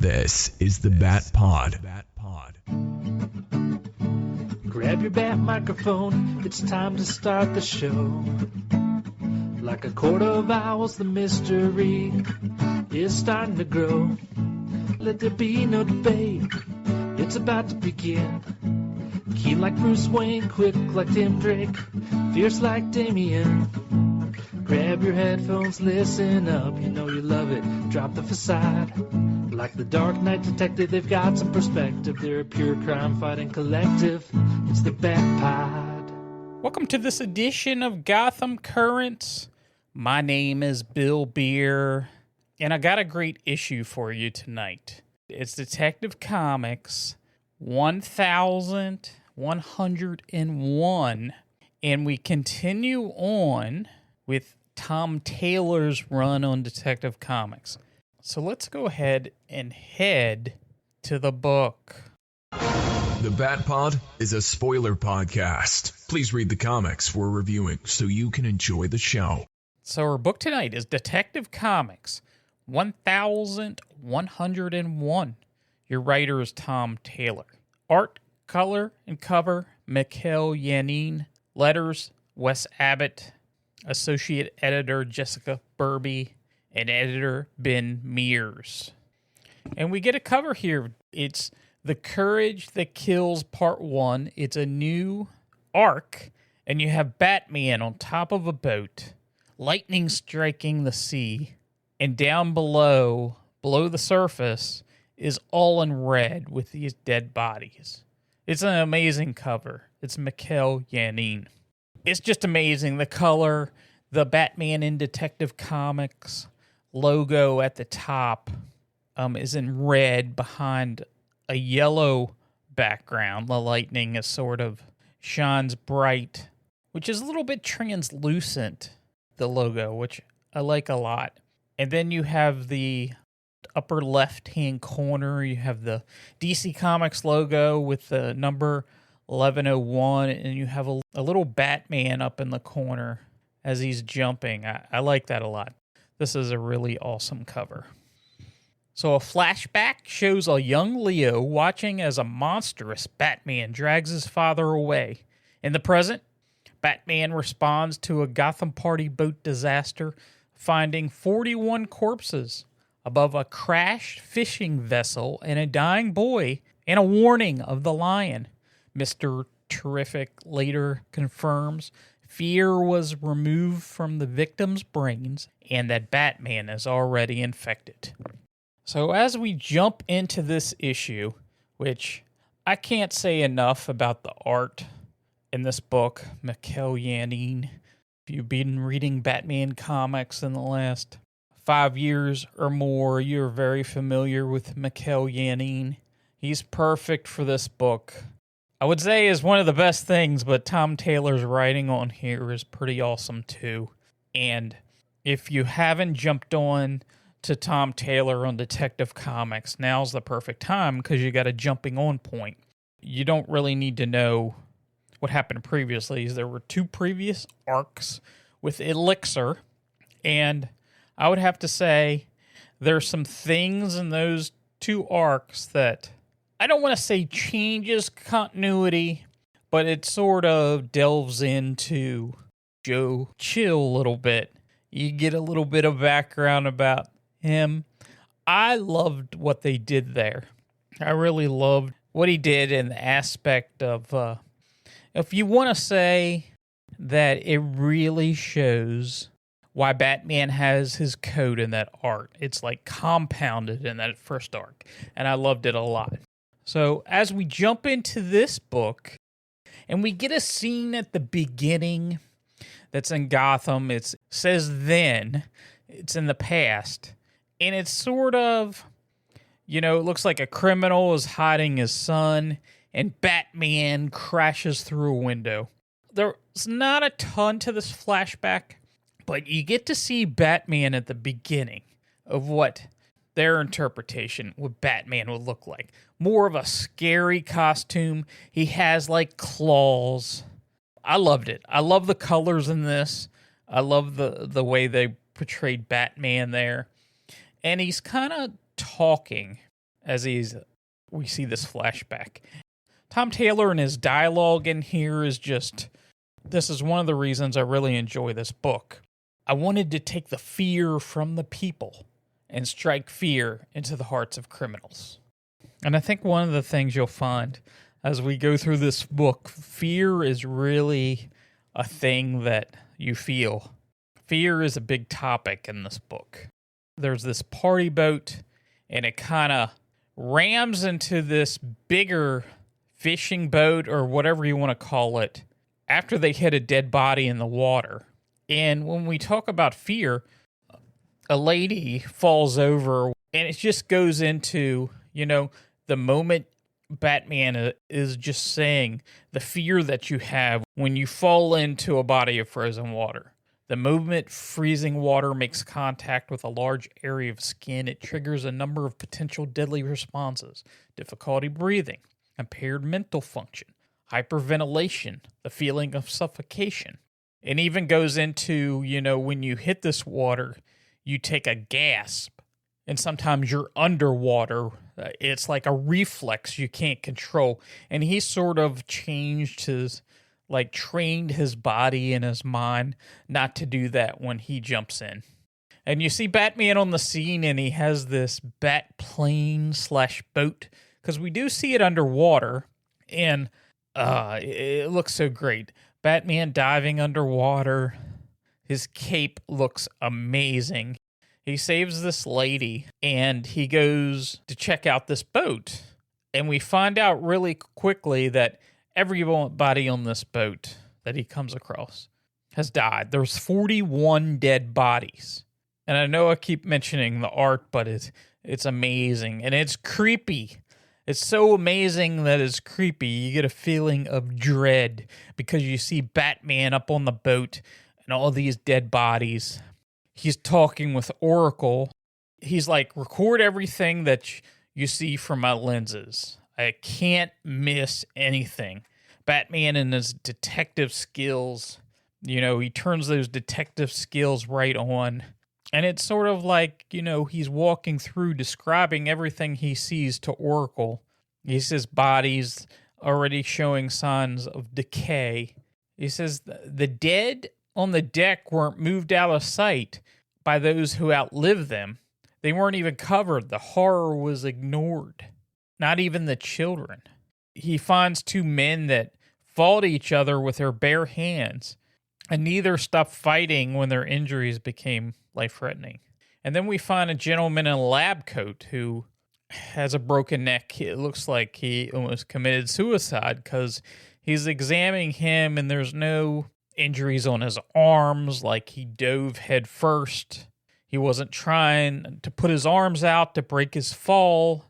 This is the Bat Pod. Grab your bat microphone, it's time to start the show. Like a court of owls, the mystery is starting to grow. Let there be no debate, it's about to begin. Keen like Bruce Wayne, quick like Tim Drake, fierce like Damien. Grab your headphones, listen up, you know you love it, drop the facade. Like the Dark Knight detective, they've got some perspective, they're a pure crime-fighting collective, it's the Bat Pod. Welcome to this edition of Gotham Currents. My name is Bill Bere, and I got a great issue for you tonight. It's Detective Comics 1101, and we continue on with Tom Taylor's run on Detective Comics. So let's go ahead and head to the book. The Bat Pod is a spoiler podcast. Please read the comics we're reviewing so you can enjoy the show. So our book tonight is Detective Comics 1101. Your writer is Tom Taylor. Art, color, and cover, Mikhail Yanin. Letters, Wes Abbott. Associate editor, Jessica Burby. And editor, Ben Mears. And we get a cover here. It's The Courage That Kills Part 1. It's a new arc. And you have Batman on top of a boat. Lightning striking the sea. And down below the surface, is all in red with these dead bodies. It's an amazing cover. It's Mikhail Yanin. It's just amazing. The color, the Batman in Detective Comics logo at the top is in red behind a yellow background. The lightning is sort of shines bright, which is a little bit translucent, the logo, which I like a lot. And then you have the upper left-hand corner, you have the DC Comics logo with the number 1101, and you have a little Batman up in the corner as he's jumping. I like that a lot. This is a really awesome cover. So a flashback shows a young Leo watching as a monstrous Batman drags his father away. In the present, Batman responds to a Gotham party boat disaster, finding 41 corpses above a crashed fishing vessel and a dying boy, and a warning of the lion. Mr. Terrific later confirms fear was removed from the victim's brains and that Batman is already infected. So as we jump into this issue, which I can't say enough about the art in this book, Mikhail Yanin. If you've been reading Batman comics in the last 5 years or more, you're very familiar with Mikhail Yanin. He's perfect for this book. I would say is one of the best things, but Tom Taylor's writing on here is pretty awesome too. And if you haven't jumped on to Tom Taylor on Detective Comics, now's the perfect time because you got a jumping on point. You don't really need to know what happened previously. There were 2 previous arcs with Elixir, and I would have to say there's some things in those 2 arcs that I don't want to say changes continuity, but it sort of delves into Joe Chill a little bit. You get a little bit of background about him. I loved what they did there. I really loved what he did in the aspect of, if you want to say that it really shows why Batman has his code in that arc. It's like compounded in that first arc, and I loved it a lot. So as we jump into this book, and we get a scene at the beginning that's in Gotham, it says then, it's in the past, and it's sort of, it looks like a criminal is hiding his son, and Batman crashes through a window. There's not a ton to this flashback, but you get to see Batman at the beginning of what their interpretation, what Batman would look like. More of a scary costume. He has, claws. I loved it. I love the colors in this. I love the way they portrayed Batman there. And he's kind of talking as we see this flashback. Tom Taylor and his dialogue in here is just, this is one of the reasons I really enjoy this book. I wanted to take the fear from the people and strike fear into the hearts of criminals. And I think one of the things you'll find as we go through this book, fear is really a thing that you feel. Fear is a big topic in this book. There's this party boat, and it kind of rams into this bigger fishing boat or whatever you want to call it after they hit a dead body in the water. And when we talk about fear, a lady falls over, and it just goes into, the moment Batman is just saying the fear that you have when you fall into a body of frozen water. The moment freezing water makes contact with a large area of skin, it triggers a number of potential deadly responses: difficulty breathing, impaired mental function, hyperventilation, the feeling of suffocation. It even goes into, when you hit this water, you take a gasp, and sometimes you're underwater. It's like a reflex you can't control. And he sort of trained his body and his mind not to do that when he jumps in. And you see Batman on the scene, and he has this bat plane / boat, because we do see it underwater, and it looks so great. Batman diving underwater. His cape looks amazing. He saves this lady, and he goes to check out this boat. And we find out really quickly that everybody on this boat that he comes across has died. There's 41 dead bodies. And I know I keep mentioning the art, but it's amazing. And it's creepy. It's so amazing that it's creepy. You get a feeling of dread because you see Batman up on the boat and all these dead bodies. He's talking with Oracle. He's like, record everything that you see from my lenses. I can't miss anything. Batman and his detective skills, he turns those detective skills right on. And it's sort of like, he's walking through describing everything he sees to Oracle. He says bodies already showing signs of decay. He says the dead on the deck weren't moved out of sight by those who outlived them. They weren't even covered. The horror was ignored. Not even the children. He finds two men that fought each other with their bare hands, and neither stopped fighting when their injuries became life-threatening. And then we find a gentleman in a lab coat who has a broken neck. It looks like he almost committed suicide because he's examining him, and there's no injuries on his arms, like he dove head first. He wasn't trying to put his arms out to break his fall.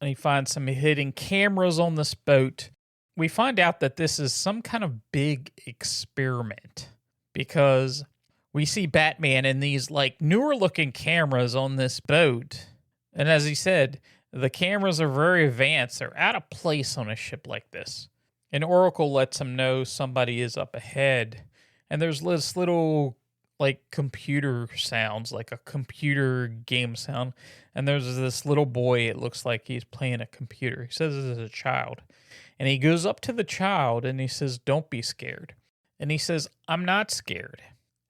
And he finds some hidden cameras on this boat. We find out that this is some kind of big experiment because we see Batman in these newer looking cameras on this boat. And as he said, the cameras are very advanced. They're out of place on a ship like this. And Oracle lets him know somebody is up ahead. And there's this little computer sounds, like a computer game sound. And there's this little boy, it looks like he's playing a computer. He says this is a child. And he goes up to the child and he says, "Don't be scared." And he says, "I'm not scared."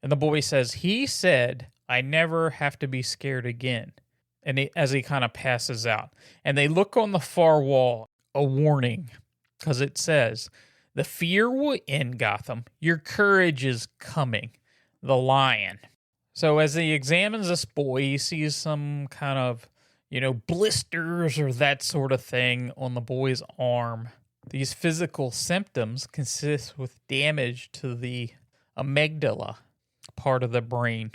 And the boy says, "He said I never have to be scared again." And as he kind of passes out. And they look on the far wall, a warning, because it says, "The fear will end, Gotham. Your courage is coming. The lion." So as he examines this boy, he sees some kind of, blisters or that sort of thing on the boy's arm. These physical symptoms consist with damage to the amygdala, part of the brain.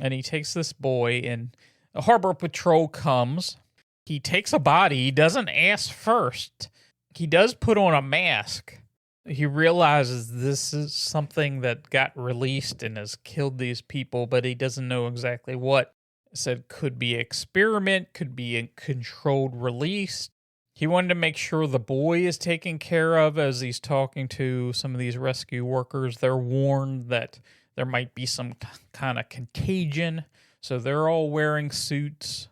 And he takes this boy, and the harbor patrol comes. He takes a body. He doesn't ask first. He does put on a mask. He realizes this is something that got released and has killed these people, but he doesn't know exactly what. It said could be experiment, could be a controlled release. He wanted to make sure the boy is taken care of as he's talking to some of these rescue workers. They're warned that there might be some kind of contagion, so they're all wearing suits.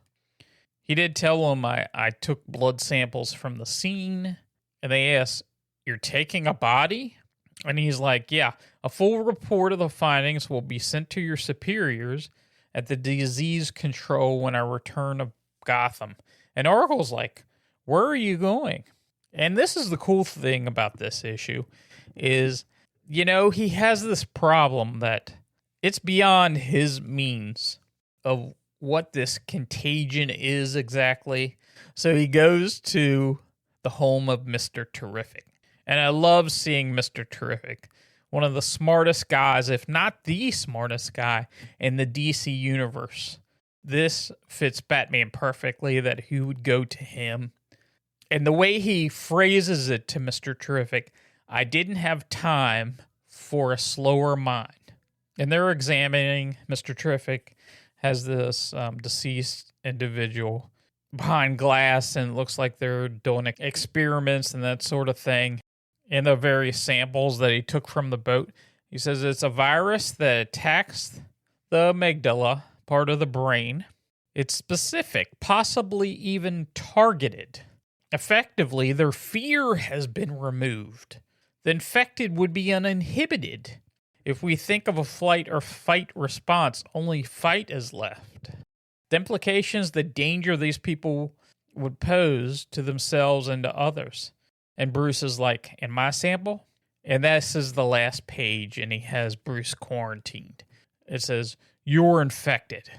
He did tell him I took blood samples from the scene, and they asked, "You're taking a body?" And he's like, "Yeah, a full report of the findings will be sent to your superiors at the disease control when I return to Gotham." And Oracle's like, "Where are you going?" And this is the cool thing about this issue is, he has this problem that it's beyond his means of what this contagion is exactly. So he goes to the home of Mr. Terrific. And I love seeing Mr. Terrific, one of the smartest guys, if not the smartest guy in the DC universe. This fits Batman perfectly, that he would go to him. And the way he phrases it to Mr. Terrific, "I didn't have time for a slower mind." And they're examining, Mr. Terrific has this deceased individual behind glass, and it looks like they're doing experiments and that sort of thing. And the various samples that he took from the boat, he says it's a virus that attacks the amygdala, part of the brain. It's specific, possibly even targeted. Effectively, their fear has been removed. The infected would be uninhibited. If we think of a flight or fight response, only fight is left. The implications, the danger these people would pose to themselves and to others. And Bruce is like, "In my sample?" And this is the last page, and he has Bruce quarantined. It says, "You're infected."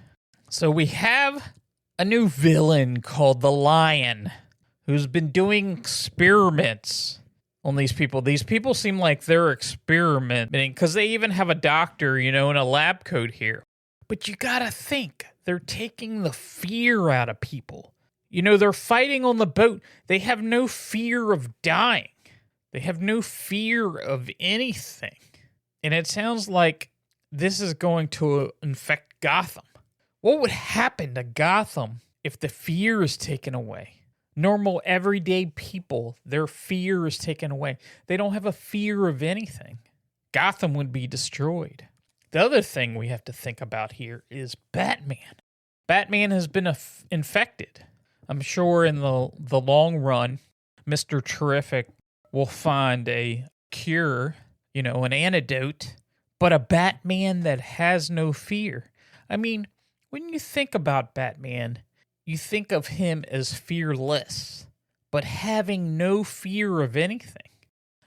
So we have a new villain called the Lion, who's been doing experiments on these people. These people seem like they're experimenting because they even have a doctor, in a lab coat here. But you gotta think, they're taking the fear out of people. They're fighting on the boat. They have no fear of dying. They have no fear of anything. And it sounds like this is going to infect Gotham. What would happen to Gotham if the fear is taken away? Normal, everyday people, their fear is taken away. They don't have a fear of anything. Gotham would be destroyed. The other thing we have to think about here is Batman. Batman has been infected. I'm sure in the long run, Mr. Terrific will find a cure, an antidote, but a Batman that has no fear. I mean, when you think about Batman, you think of him as fearless, but having no fear of anything.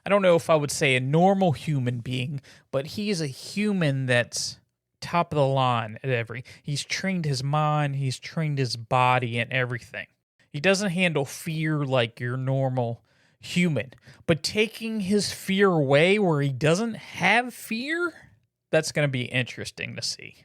I don't know if I would say a normal human being, but he's a human that's top of the line at he's trained his mind, he's trained his body and everything. He doesn't handle fear like your normal human, but taking his fear away where he doesn't have fear, that's going to be interesting to see.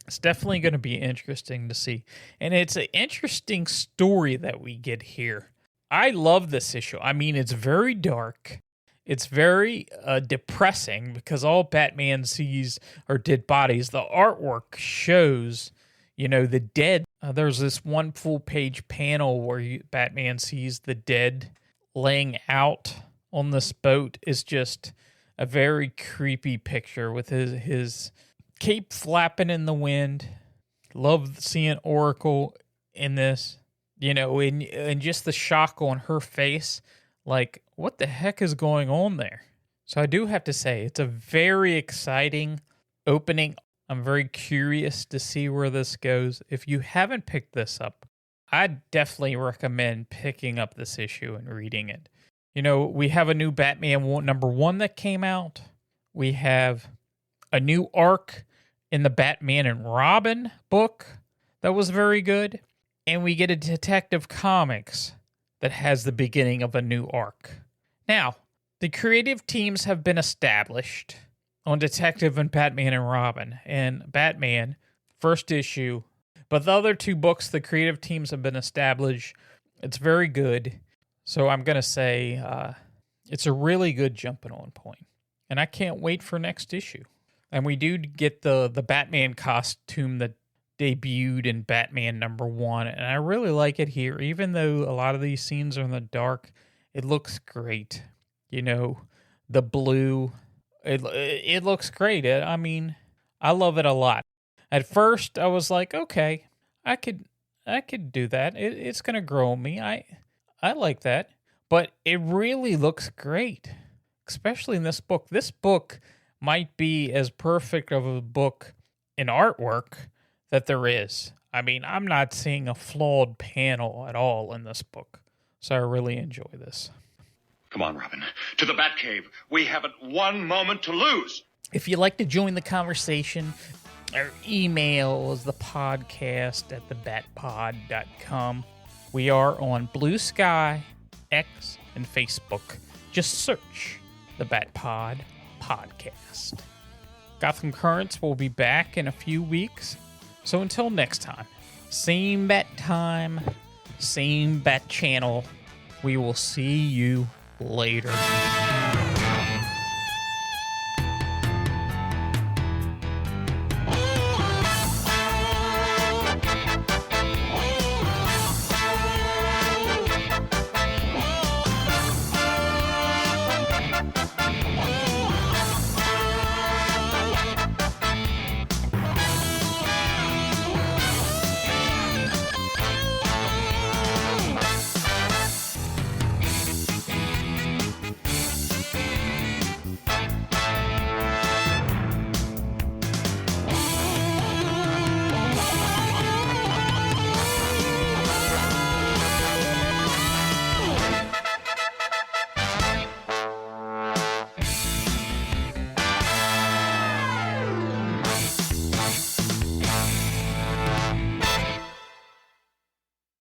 It's definitely going to be interesting to see. And it's an interesting story that we get here. I love this issue. I mean, it's very dark. It's very depressing because all Batman sees are dead bodies. The artwork shows, the dead. There's this one full-page panel where Batman sees the dead laying out on this boat. It's just a very creepy picture with his cape flapping in the wind. Love seeing Oracle in this, and just the shock on her face. Like, what the heck is going on there? So I do have to say, it's a very exciting opening. I'm very curious to see where this goes. If you haven't picked this up, I'd definitely recommend picking up this issue and reading it. We have a new Batman #1 that came out. We have a new arc in the Batman and Robin book that was very good. And we get a Detective Comics that has the beginning of a new arc. Now, the creative teams have been established on Detective and Batman and Robin. And Batman, first issue. But the other two books, the creative teams have been established. It's very good. So I'm going to say it's a really good jumping on point. And I can't wait for next issue. And we do get the Batman costume that debuted in Batman #1. And I really like it here. Even though a lot of these scenes are in the dark, it looks great. The blue, it looks great. I mean, I love it a lot. At first, I was like, okay, I could I could do that. It's going to grow on me. I like that. But it really looks great, especially in this book. This book might be as perfect of a book in artwork that there is. I mean, I'm not seeing a flawed panel at all in this book. So I really enjoy this. Come on, Robin. To the Batcave. We haven't one moment to lose. If you'd like to join the conversation, our email is thepodcast@thebatpod.com. We are on Blue Sky, X, and Facebook. Just search the Bat Pod Podcast. Gotham Currents will be back in a few weeks. So until next time, same bat time, same bat channel. We will see you later.